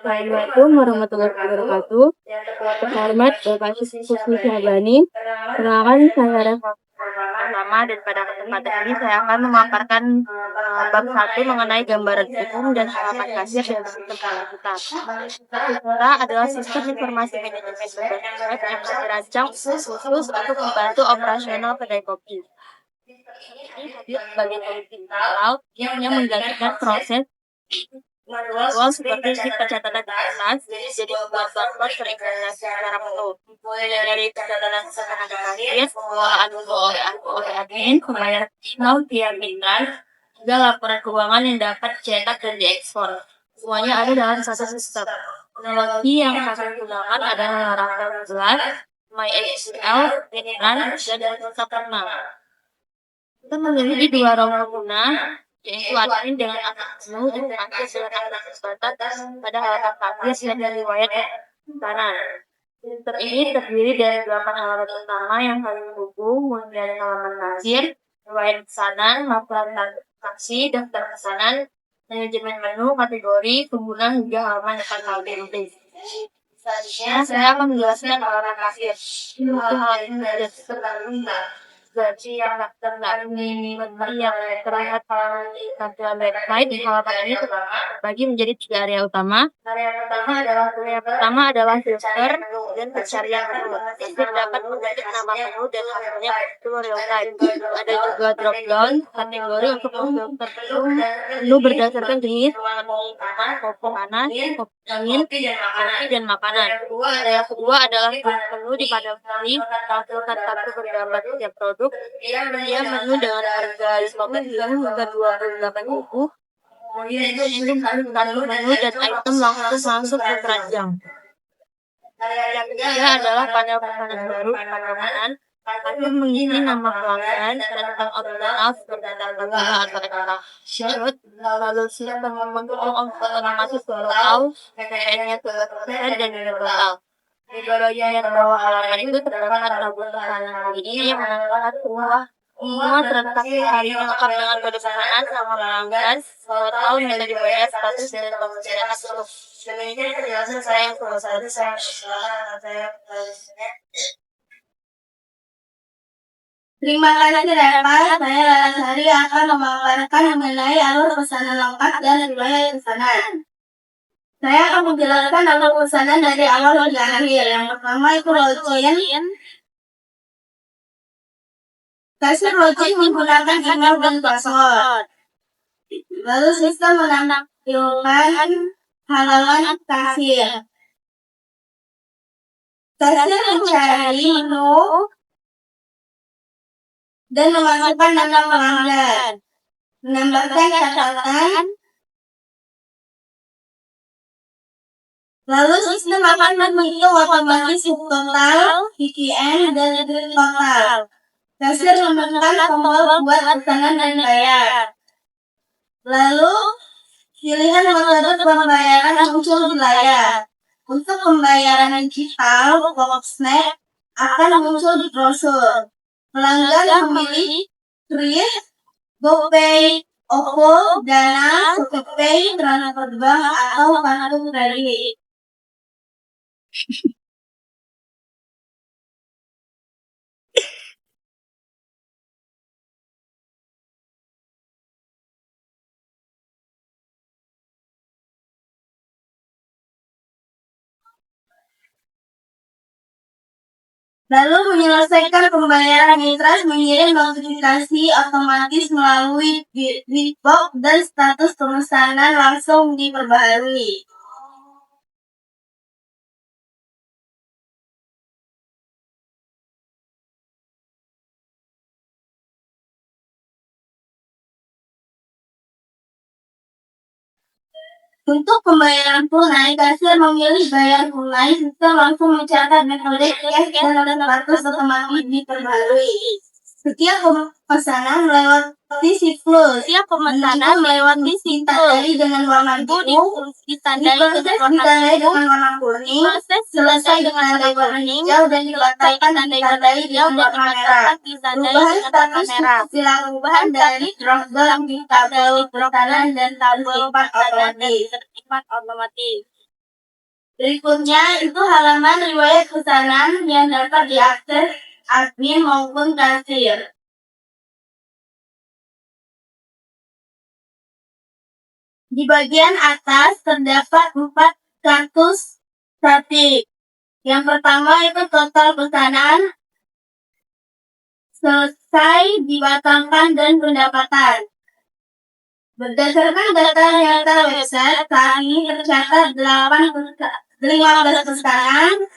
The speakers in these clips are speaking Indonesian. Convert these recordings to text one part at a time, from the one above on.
Assalamualaikum warahmatullahi wabarakatuh. Terhormat Bapak Kusni Syahbani. Perkenalkan, saya Reva pertama, dan pada kesempatan ini saya akan memaparkan bab 1 mengenai gambaran umum dan halaman kasir dan sistem kita. Kita adalah sistem informasi manajemen web yang dirancang khusus untuk membantu operasional kedai kopi. Ini hadir sebagai solusi cloud yang menggantikan proses manual seperti di pencatatan kertas jadi membuat barcode terintegrasi secara penuh. Mulai dari pencatatan tenaga kasir, pengelolaan oleh admin, pembayaran email via mitra, hingga laporan keuangan yang dapat dicetak dan diekspor. Semuanya ada dalam satu sistem. Teknologi yang kami gunakan adalah Laravel 11, MySQL, Run, dan Microsoft Terminal. Kita memiliki dua role pengguna, yaitu admin dengan akses penuh dan akses dengan akses terbatas pada halaman kasir dan dari riwayat pesanan. Sistem ini terdiri dari 8 halaman utama yang saling terhubung, mulai dari halaman kasir, riwayat pesanan, laporan transaksi, daftar pesanan, manajemen menu, kategori, pengguna, hingga halaman depan template. Selanjutnya, saya akan menjelaskan halaman kasir. Hal-hal ini dari sistem gaji yang ini yang terlihat di tampilan website. Di halaman ini terbagi menjadi 3 area utama. Area pertama adalah filter dan pencarian menu. Filter dapat mengetik nama menu dan hasilnya betul real time. Ada juga drop down kategori untuk memfilter menu berdasarkan jenis kopi panas, kopi dingin, kopi dan makanan. Area kedua adalah menu di pada kali filter satu bergambar tiap produk. Dia menu dengan harga 15.000 hingga 28.000. Kemudian itu menu dan item langsung ke keranjang. Yang ketiga adalah panel pesanan baru, penamanan. Kami mengisi nama pelanggan, tentang opsional seperti tanggal atau kata shoot, lalu sistem menghitung informasi total, PPN-nya total dan nilai total. Di bagian bawah halaman itu terdapat tabel pesanan hari ini yang mengenalkan semua transaksi hari ini lengkap dengan kode pesanan, nama pelanggan, total, metode dibayar, status, dan pembayaran seluruh. Demikian penjelasan saya yang selesai. Terima kasih Reva, saya Lasari akan memaparkan mengenai alur pesanan lengkap dan riwayat pesanan. Saya akan menjelaskan alur pesanan dari awal hingga akhir. Yang pertama itu login. Kasir login menggunakan email dan password. Lalu sistem menampilkan halaman kasir. Kasir mencari menu dan memasukkan nama pelanggan, menambahkan catatan. Lalu sistem akan menghitung otomatis total, VPN, dan total. Kasir menekan tombol buat pesanan dan bayar. Lalu pilihan metode pembayaran muncul di layar. Untuk pembayaran digital, Snap akan muncul di brosur. Pelanggan memilih Kris, GoPay, OVO, Dana, ShopeePay, transfer bank, atau kartu kredit. Lalu menyelesaikan pembayaran mitra mengirim notifikasi otomatis melalui Bitbox dan status pemesanan langsung diperbaharui. Untuk pembayaran tunai, kasir memilih bayar tunai sistem langsung mencatat metode cash dan status otomatis diperbarui. Setiap pemesanan melewati siklus. Setiap pemesanan melewati siklus. Ditandai dengan warna biru, ditandai dengan warna kuning, proses selesai dengan tanda warna hijau dan diletakkan ditandai dengan warna merah. Perubahan status dilakukan dari drop down di tabel pesanan dan tabel otomatis. Berikutnya itu halaman riwayat pesanan yang dapat diakses admin maupun kasir. Di bagian atas terdapat 4 status statik. Yang pertama itu total pesanan, selesai, dibatalkan, dan pendapatan. Berdasarkan data nyata website, saat ini tercatat 15 pesanan,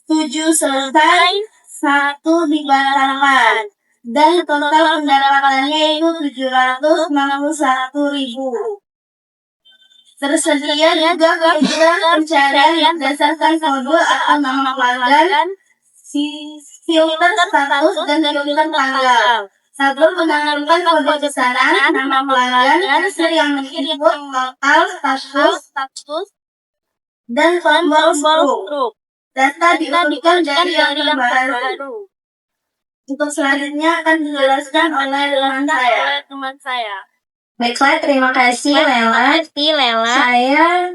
7 selesai, 1 dibatalkan, dan total pendapatannya itu 761.000. Tersedia juga fitur pencarian berdasarkan kode atau nama pelanggan, filter status, dan filter tanggal. Satu, menanamkan kode pesanan, nama pelanggan, kasir yang menginput total, status, dan tombol stroke. Data diunduhkan dari yang terbaru. Untuk selanjutnya akan dijelaskan oleh teman saya. Baiklah, terima kasih Lela. Saya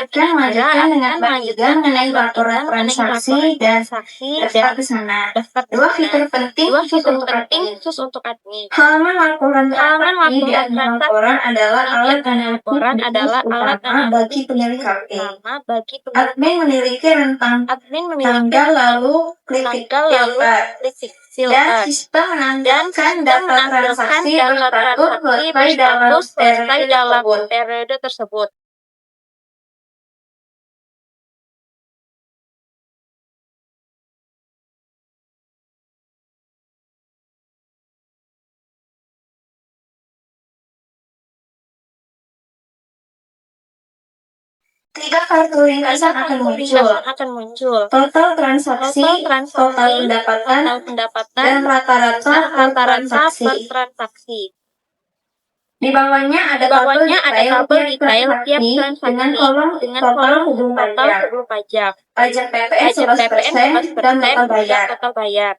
akan melanjutkan dengan bab 3 mengenai laporan transaksi dan daftar pesanan. Dua fitur penting khusus untuk admin. Halaman laporan transaksi di admin laporan adalah alat utama bagi pemilik HP. Admin memiliki rentang tanggal lalu klik dan sistem menandakan data transaksi teratur selesai dalam periode tersebut. Tiga kartu ringkasan akan muncul. Total transaksi, total pendapatan, dan rata-rata transaksi. Di bawahnya ada tabel detail tiap transaksi dengan kolom total sebelum pajak, pajak PPN 11%, dan total bayar.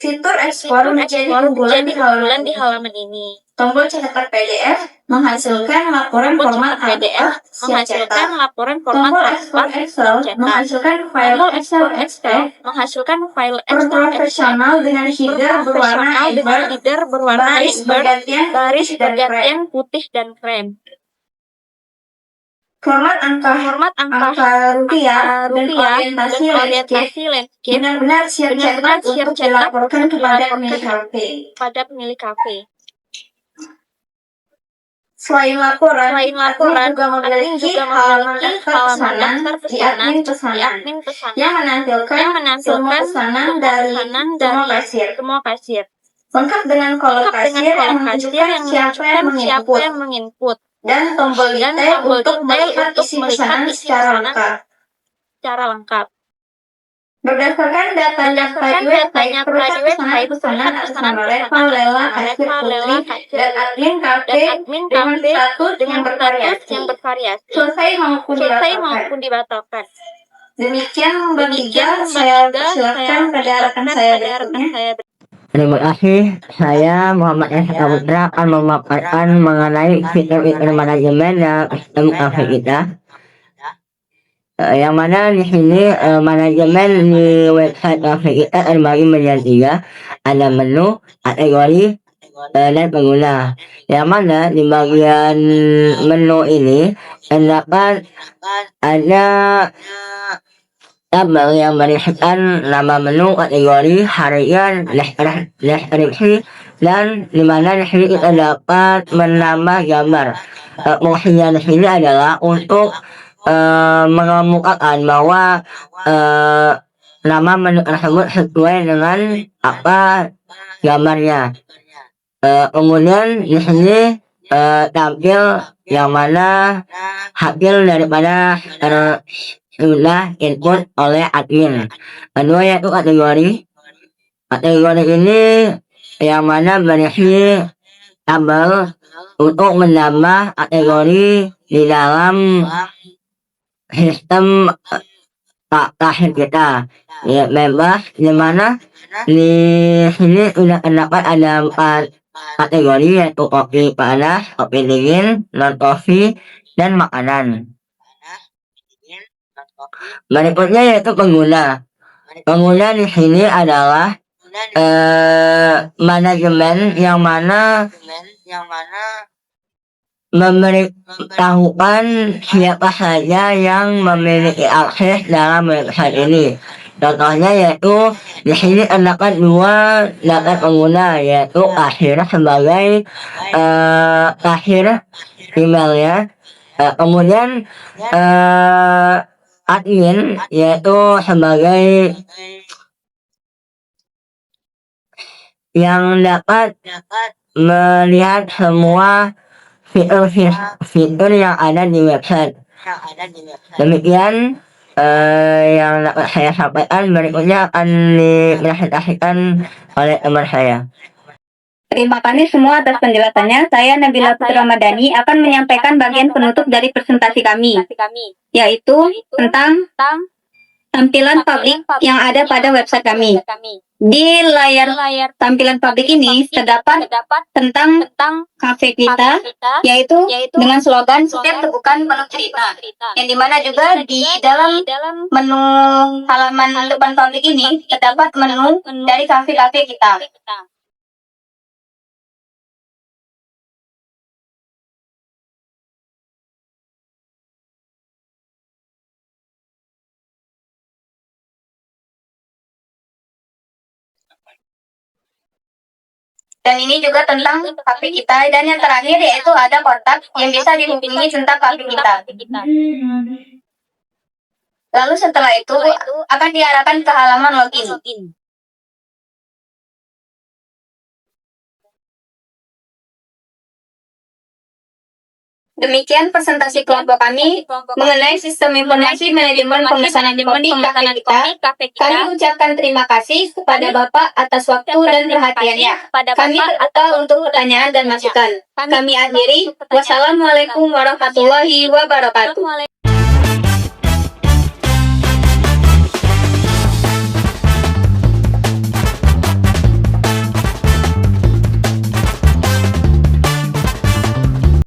Fitur ekspor menjadi unggulan di halaman ini. Tombol cetak PDF menghasilkan laporan format PDF siap cetak. Tombol ekspor Excel menghasilkan file Excel profesional dengan header berwarna baris bergantian putih dan krem. Format angka rupiah dan orientasi landscape benar-benar siap cetak untuk dilaporkan kepada pemilik HP. Selain laporan juga memiliki halaman daftar pesanan di admin pesanan yang menampilkan semua pesanan dari semua kasir. Lengkap dengan kolom kasir yang menunjukkan siapa yang menginput dan tombol detail untuk melihat isi pesanan secara lengkap. Berdasarkan data di website, pesanan atas nama Reva, Lela, Kasir Putri, dan admin KP dengan status yang bervariasi, selesai maupun dibatalkan. Demikian bab 3, saya persilakan pada rekan saya berikutnya. Terima kasih. Saya Muhammad Esa Putra akan memaparkan mengenai fitur-fitur manajemen dan sistem kafe kita. Yang mana di sini manajemen di website kafe kita terbagi menjadi 3. Ada menu, kategori, dan pengguna. Yang mana di bagian menu ini terdapat ada tabel yang berisikan nama menu, kategori, harian, deskripsi, dan di mana di sini kita dapat menambah gambar. Fungsinya di sini adalah untuk mengemukakan bahwa nama menu tersebut sesuai dengan apa gambarnya. Kemudian di sini tampil yang mana hasil daripada sudah input oleh admin. Kedua yaitu kategori. Kategori ini yang mana berisi tabel untuk menambah kategori di dalam sistem tahun kita. Ya, bebas di mana di sini sudah terdapat ada 4 kategori yaitu kopi panas, kopi dingin, non kopi, dan makanan. Berikutnya yaitu pengguna. Pengguna di sini adalah manajemen yang mana memberitahukan siapa saja yang memiliki akses dalam website ini. Contohnya yaitu di sini terdapat 2 data pengguna yaitu kasir sebagai kasir emailnya, kemudian admin yaitu sebagai yang dapat melihat semua fitur yang ada di website. Demikian yang dapat saya sampaikan. Berikutnya akan dipresentasikan oleh teman saya. Terima kasih semua atas penjelasannya. Saya Nabila Putri Ramadhani akan menyampaikan bagian penutup dari presentasi kami, yaitu tentang tampilan publik yang ada pada website kami. Di layar tampilan publik ini terdapat tentang kafe kita, yaitu dengan slogan setiap tegukan penuh cerita. Yang dimana juga di dalam menu halaman depan publik ini terdapat menu dari kafe-kafe kita. Dan ini juga tentang kafe kita. Dan yang terakhir yaitu ada kontak yang bisa dihubungi tentang kafe kita. Lalu setelah itu akan diarahkan ke halaman login. Demikian presentasi kelompok kami mengenai sistem informasi manajemen pemesanan kopi kafe kita. Kami ucapkan terima kasih kepada Bapak atas waktu dan perhatiannya. Kami terbuka untuk pertanyaan dan masukan. Kami akhiri. Wassalamualaikum warahmatullahi wabarakatuh.